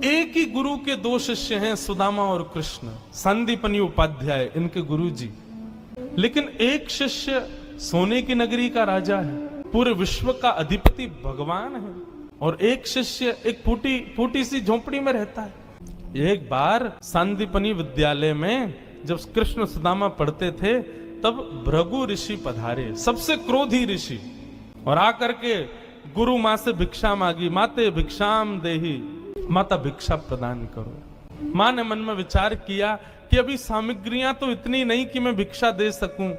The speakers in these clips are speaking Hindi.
एक ही गुरु के दो शिष्य हैं, सुदामा और कृष्ण, संदीपनी उपाध्याय इनके गुरु जी। लेकिन एक शिष्य सोने की नगरी का राजा है, पूरे विश्व का अधिपति भगवान है, और एक शिष्य एक फूटी सी झोपड़ी में रहता है। एक बार संदीपनी विद्यालय में जब कृष्ण सुदामा पढ़ते थे तब भृगु ऋषि पधारे, सबसे क्रोधी ऋषि, और आकर के गुरु माँ से भिक्षा मांगी। माते भिक्षाम देही, माता भिक्षा प्रदान करो। माँ ने मन में विचार किया कि अभी सामग्रियां तो इतनी नहीं कि मैं भिक्षा दे सकूं,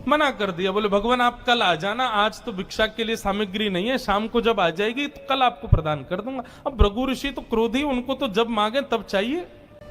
मना कर दिया। बोले भगवान आप कल आ जाना, आज तो भिक्षा के लिए सामग्री नहीं है, शाम को जब आ जाएगी तो कल आपको प्रदान कर दूंगा। अब भृगु ऋषि तो क्रोधी, उनको तो जब मांगे तब चाहिए।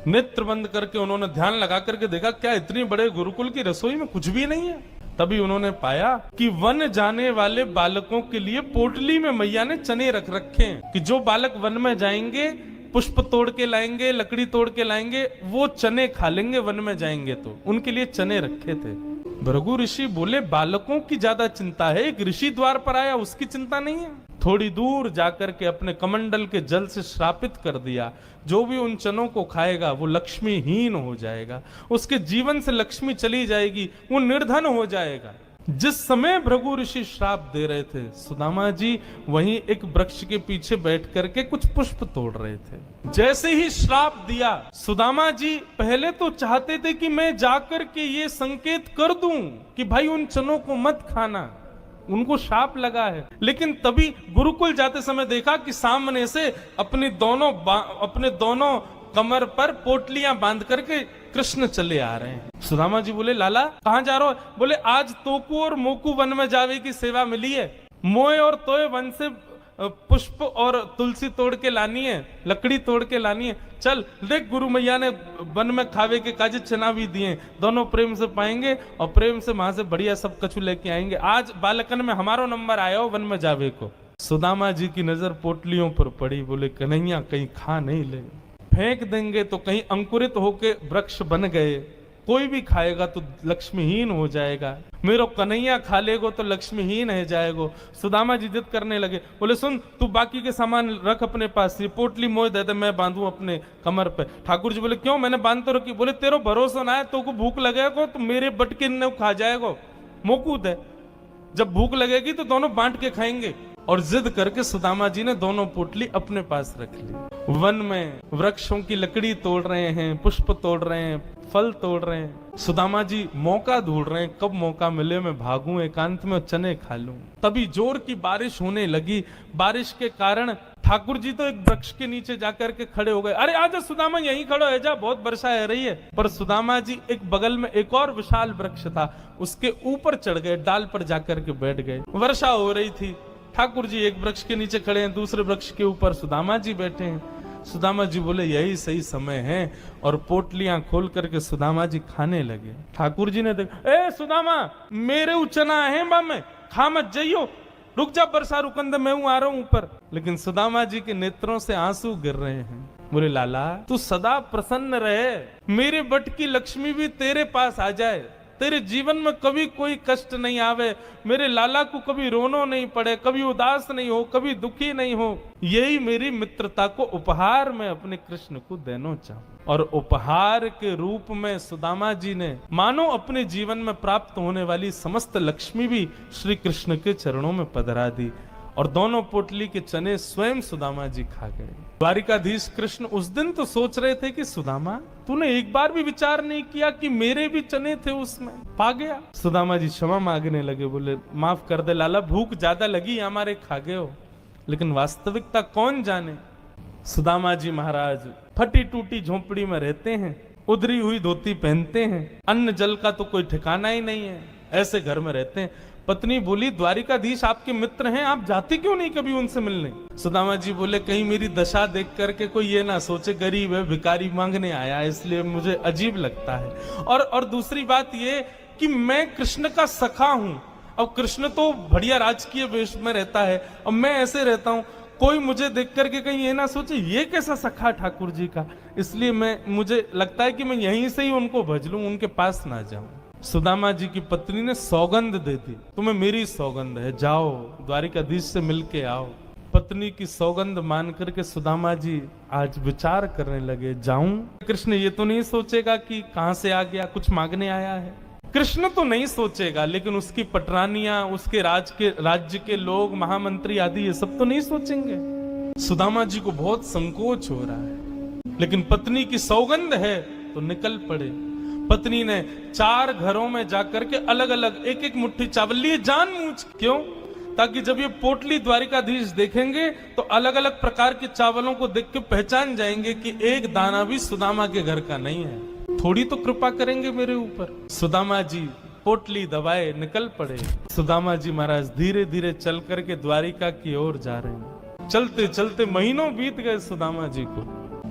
नेत्र बंद करके उन्होंने ध्यान लगा करके देखा, क्या इतनी बड़े गुरुकुल की रसोई में कुछ भी नहीं है। तभी उन्होंने पाया कि वन जाने वाले बालकों के लिए पोटली में मैया ने चने रख रखे हैं कि जो बालक वन में जाएंगे, पुष्प तोड़ के लाएंगे, लकड़ी तोड़ के लाएंगे, वो चने खा लेंगे वन में जाएंगे, तो उनके लिए चने रखे थे। भृगु ऋषि बोले बालकों की ज्यादा चिंता है, एक ऋषि द्वार पर आया उसकी चिंता नहीं है। थोड़ी दूर जाकर के अपने कमंडल के जल से श्रापित कर दिया, जो भी उन चनों को खाएगा वो लक्ष्मीहीन हो जाएगा, उसके जीवन से लक्ष्मी चली जाएगी, वो निर्धन हो जाएगा। जिस समय भृगु ऋषि श्राप दे रहे थे, सुदामा जी वहीं एक वृक्ष के पीछे बैठ करके कुछ पुष्प तोड़ रहे थे। जैसे ही श्राप दिया, सुदामा जी पहले तो चाहते थे कि मैं जाकर के ये संकेत कर दूं कि भाई उन चनों को मत खाना, उनको शाप लगा है। लेकिन तभी गुरुकुल जाते समय देखा कि सामने से अपने दोनों कमर पर पोटलियां बांध करके कृष्ण चले आ रहे हैं। सुदामा जी बोले लाला कहां जा रहे हो? बोले आज तोकू और मोकू वन में जावे की सेवा मिली है, मोए और तोए वन से पुष्प और तुलसी तोड़ के लानी है, लकड़ी तोड़ के लानी है। चल देख, गुरु मैया ने वन में खावे के काजे चना भी दिए, दोनों प्रेम से पाएंगे और प्रेम से वहां से बढ़िया सब कछु लेके आएंगे। आज बालकन में हमारो नंबर आया हो वन में जावे को। सुदामा जी की नजर पोटलियों पर पड़ी, बोले कन्हैया कहीं खा नहीं ले, फेंक देंगे तो कहीं अंकुरित होके वृक्ष बन गए, कोई भी खाएगा तो लक्ष्मीहीन हो जाएगा, मेरो कन्हैया खा लेगो तो लक्ष्मीहीन है जाएगो। सुदामा जी जिद करने लगे, बोले सुन तू बाकी के सामान रख अपने पास, ये पोटली मोह दे दे मैं बांधू अपने कमर पे। ठाकुर जी बोले क्यों, मैंने बांध तो रखी। बोले तेरो भरोसा ना है, तो को भूख लगेगा तो मेरे बटके ने खा जाएगो, मोकूद है, जब भूख लगेगी तो दोनों बांट के खाएंगे। और जिद करके सुदामा जी ने दोनों पोटली अपने पास रख ली। वन में वृक्षों की लकड़ी तोड़ रहे हैं, पुष्प तोड़ रहे हैं, फल तोड़ रहे हैं। सुदामा जी मौका ढूंढ रहे हैं, कब मौका मिले मैं भागूं एकांत में चने खा लूं। तभी जोर की बारिश होने लगी। बारिश के कारण ठाकुर जी तो एक वृक्ष के नीचे जाकर के खड़े हो गए। अरे आजा सुदामा यहीं खड़ो है जा, बहुत वर्षा है रही है। पर सुदामा जी एक बगल में एक और विशाल वृक्ष था, उसके ऊपर चढ़ गए, डाल पर जाकर के बैठ गए। वर्षा हो रही थी, ठाकुर जी एक वृक्ष के नीचे खड़े हैं, दूसरे वृक्ष के ऊपर सुदामा जी बैठे हैं। सुदामा जी बोले यही सही समय है, और पोटलियां खोल करके सुदामा जी खाने लगे। ठाकुर जी ने देखा, ए सुदामा मेरे उचना है बा में, खा मत जाइयो, रुक जा बरसा रुकंद मैं हूं, आ रहा हूं ऊपर। लेकिन सुदामा जी के नेत्रों से आंसू गिर रहे हैं। बोले लाला तू सदा प्रसन्न रहे, मेरे बट की लक्ष्मी भी तेरे पास आ जाए, तेरे जीवन में कभी कोई कष्ट नहीं आवे, मेरे लाला को कभी रोनो नहीं पड़े, कभी उदास नहीं हो, कभी दुखी नहीं हो, यही मेरी मित्रता को उपहार मैं अपने कृष्ण को देना चाहूं। और उपहार के रूप में सुदामा जी ने मानो अपने जीवन में प्राप्त होने वाली समस्त लक्ष्मी भी श्री कृष्ण के चरणों में पधरा दी, और दोनों पोटली के चने स्वयं सुदामा जी खा गए। द्वारिकाधीश कृष्ण उस दिन तो सोच रहे थे कि सुदामा तूने एक बार भी विचार नहीं किया कि मेरे भी चने थे उसमें, पा गया। सुदामा जी क्षमा मांगने लगे, बोले माफ कर दे लाला, भूख ज्यादा लगी हमारे, खा गए हो। लेकिन वास्तविकता कौन जाने। सुदामा जी महाराज फटी टूटी झोपड़ी में रहते हैं, उधरी हुई धोती पहनते हैं, अन्न जल का तो कोई ठिकाना ही नहीं है, ऐसे घर में रहते हैं। पत्नी बोली द्वारिकाधीश आपके मित्र हैं, आप जाते क्यों नहीं कभी उनसे मिलने? सुदामा जी बोले कहीं मेरी दशा देख करके कोई ये ना सोचे गरीब है, भिखारी मांगने आया, इसलिए मुझे अजीब लगता है। और दूसरी बात ये कि मैं कृष्ण का सखा हूं, अब कृष्ण तो बढ़िया राजकीय वेश में रहता है, अब मैं ऐसे रहता हूं, कोई मुझे देख करके कहीं ये ना सोचे ये कैसा सखा ठाकुर जी का, इसलिए मुझे लगता है कि मैं यहीं से ही उनको भज लूं, उनके पास ना जाऊं। सुदामा जी की पत्नी ने सौगंध दे दी, तुम्हें मेरी सौगंध है, जाओ द्वारिकाधीश से मिलके आओ। पत्नी की सौगंध मान करके सुदामा जी आज विचार करने लगे, जाऊं? कृष्ण ये तो नहीं सोचेगा कि कहां से आ गया, कुछ मांगने आया है। कृष्ण तो नहीं सोचेगा, लेकिन उसकी पटरानियां, उसके राज्य के लोग, महामंत्री आदि, ये सब तो नहीं सोचेंगे। सुदामा जी को बहुत संकोच हो रहा है, लेकिन पत्नी की सौगंध है तो निकल पड़े। पत्नी ने 4 घरों में जाकर के अलग अलग एक एक मुट्ठी चावल लिए, जानबूझ। क्यों? ताकि जब ये पोटली द्वारिकाधीश देखेंगे तो अलग अलग प्रकार के चावलों को देख के पहचान जाएंगे कि एक दाना भी सुदामा के घर का नहीं है। थोड़ी तो कृपा करेंगे मेरे ऊपर। सुदामा जी पोटली दबाए निकल पड़े। सुदामा जी महाराज धीरे धीरे चल करके द्वारिका की ओर जा रहे हैं। चलते चलते महीनों बीत गए सुदामा जी को।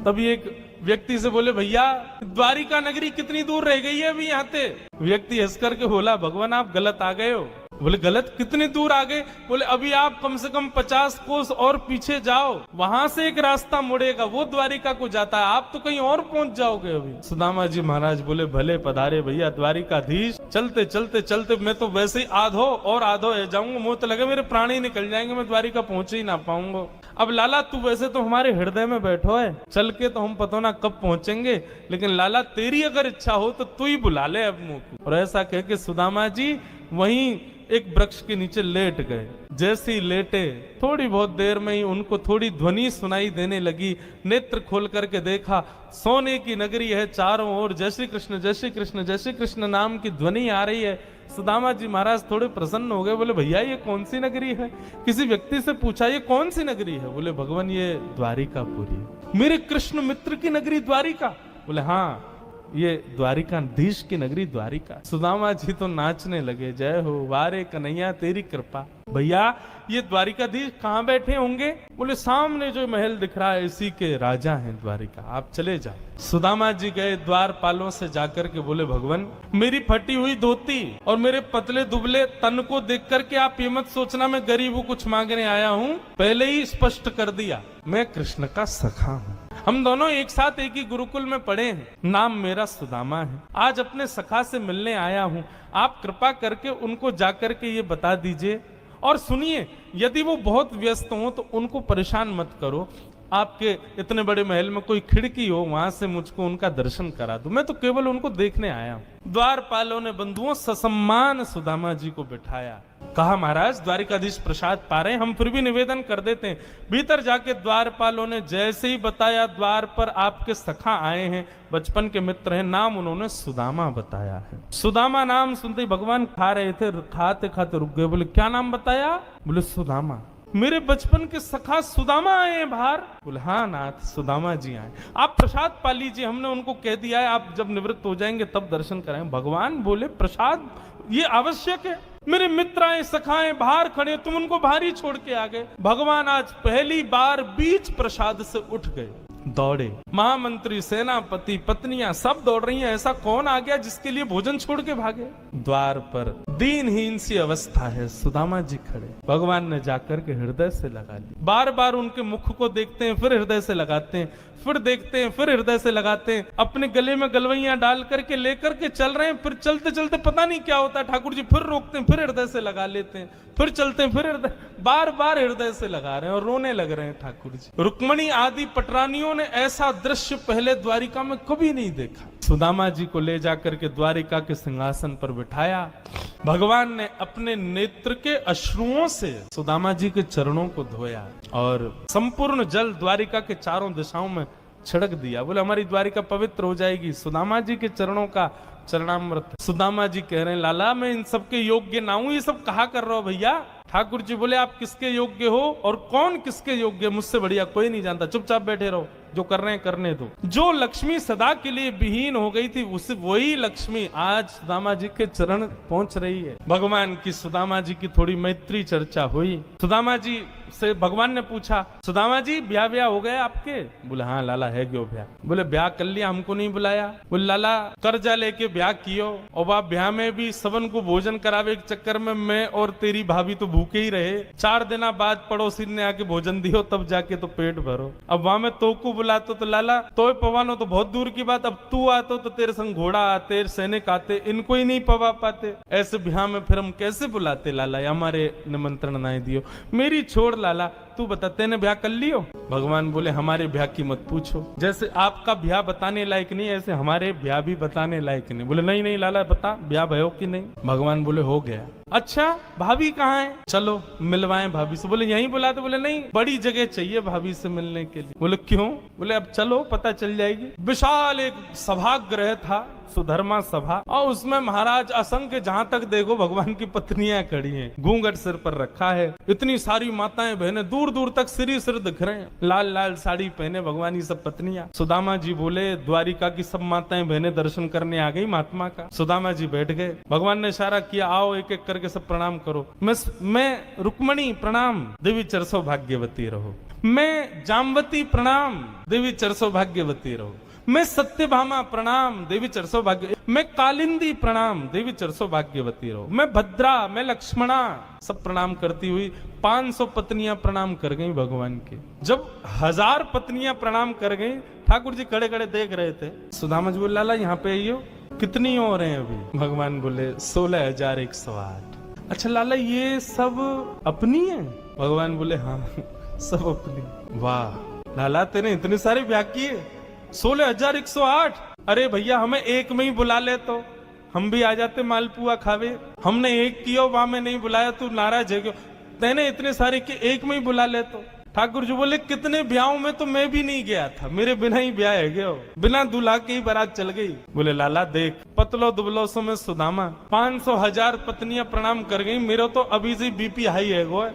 तभी एक व्यक्ति से बोले, भैया द्वारिका नगरी कितनी दूर रह गई है अभी यहाँ से? व्यक्ति हंस करके बोला, भगवान आप गलत आ गए हो। बोले गलत? कितनी दूर आ गए? बोले अभी आप कम से कम 50 कोस और पीछे जाओ, वहां से एक रास्ता मुड़ेगा, वो द्वारिका को जाता है, आप तो कहीं और पहुंच जाओगे अभी। सुदामा जी महाराज बोले, भले पधारे भैया द्वारिकाधीश। चलते चलते चलते मैं तो वैसे ही आधो जाऊंगा, मुंह तो लगे मेरे प्राण ही निकल जाएंगे, मैं द्वारिका पहुंच ही ना पाऊंगा। अब लाला तू वैसे तो हमारे हृदय में बैठो है, चल के तो हम पता ना कब पहुंचेंगे, लेकिन लाला तेरी अगर इच्छा हो तो तू ही बुला ले अब मुंह को। और ऐसा कह के सुदामा जी वहीं एक वृक्ष के नीचे लेट गए। जैसे ही लेटे थोड़ी बहुत देर में ही उनको थोड़ी ध्वनि सुनाई देने लगी। नेत्र खोल करके देखा, सोने की नगरी है, चारों ओर जय श्री कृष्ण जय श्री कृष्ण जय श्री कृष्ण नाम की ध्वनि आ रही है। सुदामा जी महाराज थोड़े प्रसन्न हो गए। बोले भैया ये कौन सी नगरी है? किसी व्यक्ति से पूछा ये कौन सी नगरी है? बोले भगवान ये द्वारिकापुरी। मेरे कृष्ण मित्र की नगरी द्वारिका? बोले हाँ ये द्वारिकाधीश की नगरी द्वारिका। सुदामा जी तो नाचने लगे, जय हो वारे कन्हैया तेरी कृपा। भैया ये द्वारिकाधीश कहाँ बैठे होंगे? बोले सामने जो महल दिख रहा है इसी के राजा हैं द्वारिका, आप चले जाओ। सुदामा जी गए द्वारपालों से जाकर के बोले, भगवान मेरी फटी हुई धोती और मेरे पतले दुबले तन को देख करके आप ये मत सोचना मैं गरीब हूँ कुछ मांगने आया हूँ। पहले ही स्पष्ट कर दिया, मैं कृष्ण का सखा हूँ। हम दोनों एक साथ एक ही गुरुकुल में पढ़े हैं, नाम मेरा सुदामा है। आज अपने सखा से मिलने आया हूँ, आप कृपा करके उनको जाकर के ये बता दीजिए। और सुनिए, यदि वो बहुत व्यस्त हो तो उनको परेशान मत करो। आपके इतने बड़े महल में कोई खिड़की हो, वहां से मुझको उनका दर्शन करा दो, मैं तो केवल उनको देखने आया हूँ। द्वारपालों ने बंधुओं ससम्मान सुदामा जी को बिठाया। कहा महाराज द्वारिकाधीश प्रसाद पा रहे, हम फिर भी निवेदन कर देते हैं। भीतर जाके द्वारपालों ने जैसे ही बताया, द्वार पर आपके सखा आए हैं, बचपन के मित्र हैं, नाम उन्होंने सुदामा बताया है। सुदामा नाम सुनते ही भगवान खा रहे थे, खाते खाते रुक गए। बोले क्या नाम बताया? बोले सुदामा। मेरे बचपन के सखा सुदामा आए हैं बाहर? बोले हाँ नाथ सुदामा जी आए। आप प्रसाद पा लीजिए, हमने उनको कह दिया है आप जब निवृत्त हो जाएंगे तब दर्शन कराएं। भगवान बोले प्रसाद ये आवश्यक है? मेरे मित्र आए सखाएं बाहर खड़े, तुम उनको बाहर ही छोड़ के आ गए। भगवान आज पहली बार बीच प्रसाद से उठ गए, दौड़े। महामंत्री, सेनापति, पत्नियां सब दौड़ रही हैं। ऐसा कौन आ गया जिसके लिए भोजन छोड़ के भागे? द्वार पर दीनहीन सी अवस्था है, सुदामा जी खड़े। भगवान ने जाकर के हृदय से लगा ली। बार बार उनके मुख को देखते हैं, फिर हृदय से लगाते हैं, फिर देखते हैं, फिर हृदय से लगाते हैं। अपने गले में गलवैयां डाल करके लेकर के चल रहे हैं। फिर चलते चलते पता नहीं क्या होता है, ठाकुर जी फिर रोकते हैं, फिर हृदय से लगा लेते हैं, फिर चलते हैं, फिर हृदय, बार बार हृदय से लगा रहे हैं और रोने लग रहे हैं ठाकुर जी। रुक्मणी आदि पटरानियों ने ऐसा दृश्य पहले द्वारिका में कभी नहीं देखा। सुदामा जी को ले जाकर के द्वारिका के सिंहासन पर बिठाया। भगवान ने अपने नेत्र के अश्रुओं से सुदामा जी के चरणों को धोया और संपूर्ण जल द्वारिका के चारों दिशाओं में छिड़क दिया। बोले हमारी द्वारिका पवित्र हो जाएगी सुदामा जी के चरणों का चरणामृत। सुदामा जी कह रहे हैं लाला मैं इन सबके योग्य ना हूं, ये सब कहा कर रहा हो भैया? ठाकुर जी बोले आप किसके योग्य हो और कौन किसके योग्य, मुझसे बढ़िया कोई नहीं जानता, चुपचाप बैठे रहो, जो कर रहे हैं करने दो। जो लक्ष्मी सदा के लिए विहीन हो गई थी उस वही लक्ष्मी आज सुदामा जी के चरण पहुंच रही है। भगवान की सुदामा जी की थोड़ी मैत्री चर्चा हुई। सुदामा जी से भगवान ने पूछा सुदामा जी ब्याह हो गया आपके? बोले हाँ लाला है क्यों ब्याह? बोले ब्याह कर लिया, हमको नहीं बुलाया? बोले लाला कर्जा लेके ब्याह कियो और बाप ब्याह में भी सबन को भोजन करावे के चक्कर में मैं और तेरी भाभी तो भूखे ही रहे। 4 दिन बाद पड़ोसी ने आके भोजन दियो तब जाके तो पेट भरो। अब वहां में तो को बुलाते तो लाला तो पवानो तो बहुत दूर की बात, अब तू आते तो तेरे संग घोड़ा आते, सैनिक आते, इनको ही नहीं पवा पाते। ऐसे ब्याह में फिर हम कैसे बुलाते लाला? हमारे निमंत्रण ना दियो। मेरी छोड़ और लाला तू बता तेने ब्याह कर लियो? भगवान बोले हमारे ब्याह की मत पूछो, जैसे आपका ब्याह बताने लायक नहीं ऐसे हमारे ब्याह भी बताने लायक नहीं। बोले नहीं नहीं लाला बता ब्याह भयो कि नहीं? भगवान बोले हो गया। अच्छा भाभी कहाँ है? चलो मिलवाएं भाभी से। बोले यहीं बुला दो। बोले नहीं बड़ी जगह चाहिए भाभी से मिलने के लिए। बोले क्यों? बोले अब चलो पता चल जाएगी। विशाल एक सभागृह था, सुधर्मा सभा, और उसमें महाराज असंख्य जहां तक देखो भगवान की पत्नियां खड़ी हैं, घूंघट सिर पर रखा है, इतनी सारी माताएं बहनें दूर दूर तक सिर दिख रहे हैं, लाल लाल साड़ी पहने भगवान की सब पत्नियां। सुदामा जी बोले द्वारिका की सब माताएं बहनें दर्शन करने आ गई महात्मा का। सुदामा जी बैठ गए, भगवान ने इशारा किया आओ एक एक करके सब प्रणाम करो। मैं रुक्मणी प्रणाम, देवी चरसो भाग्यवती रहो। मैं जामवती प्रणाम, देवी चरसो भाग्यवती रहो। मैं सत्यभामा प्रणाम, देवी चरसो भाग्य। मैं कालिंदी प्रणाम, देवी चरसो भाग्यवती रहो। मैं भद्रा, मैं लक्ष्मणा, सब प्रणाम करती हुई 500 पत्नियां प्रणाम कर गई भगवान के। जब 1000 पत्नियां प्रणाम कर गई, ठाकुर जी खड़े खड़े देख रहे थे। सुदामा जी बोले लाला यहाँ पे आइयो, कितनी और हैं अभी? भगवान बोले 16,108। अच्छा लाला ये सब अपनी है? भगवान बोले हाँ सब अपनी। वाह लाला तेने इतने सारे ब्याह किए, 16,108। अरे भैया हमें एक में ही बुला ले तो हम भी आ जाते मालपुआ खावे। हमने एक किया वहां में नहीं बुलाया, तू नाराज है क्यों? तेने इतने सारे के एक में ही बुला ले तो। ठाकुर जी बोले कितने ब्याहों में तो मैं भी नहीं गया था, मेरे बिना ही ब्याह है गया, बिना दूल्हा के ही बारात चल गई। बोले लाला देख पतलो दुबलो सो में सुदामा 500,000 पत्नियां प्रणाम कर गई, मेरा तो अभी से बीपी हाई है गो।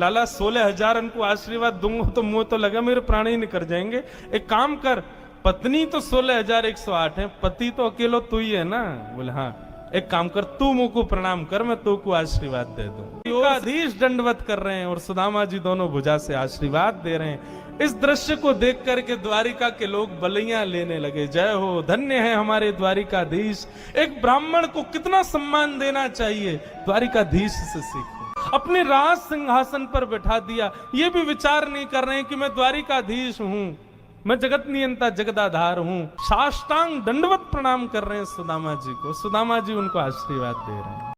लाला 16,000 उनको आशीर्वाद दूंगा तो मुंह तो लगा मेरे प्राण ही निकल जाएंगे। एक काम कर, पत्नी तो 16,108 है, पति तो अकेलो तू ही है ना? बोले हाँ। एक काम कर तू मुंह को प्रणाम कर, मैं तू को आशीर्वाद दे दूं। आधीश दंडवत कर रहे हैं और सुदामा जी दोनों भुजा से आशीर्वाद दे रहे हैं। इस दृश्य को देख करके द्वारिका के लोग बलियां लेने लगे। जय हो, धन्य है हमारे द्वारिकाधीश। एक ब्राह्मण को कितना सम्मान देना चाहिए, द्वारिकाधीश से सीखो। अपने राज सिंहासन पर बैठा दिया, ये भी विचार नहीं कर रहे हैं कि मैं द्वारिकाधीश हूं, मैं जगत नियंता जगदाधार हूं। साष्टांग दंडवत प्रणाम कर रहे हैं सुदामा जी को। सुदामा जी उनको आशीर्वाद दे रहे हैं।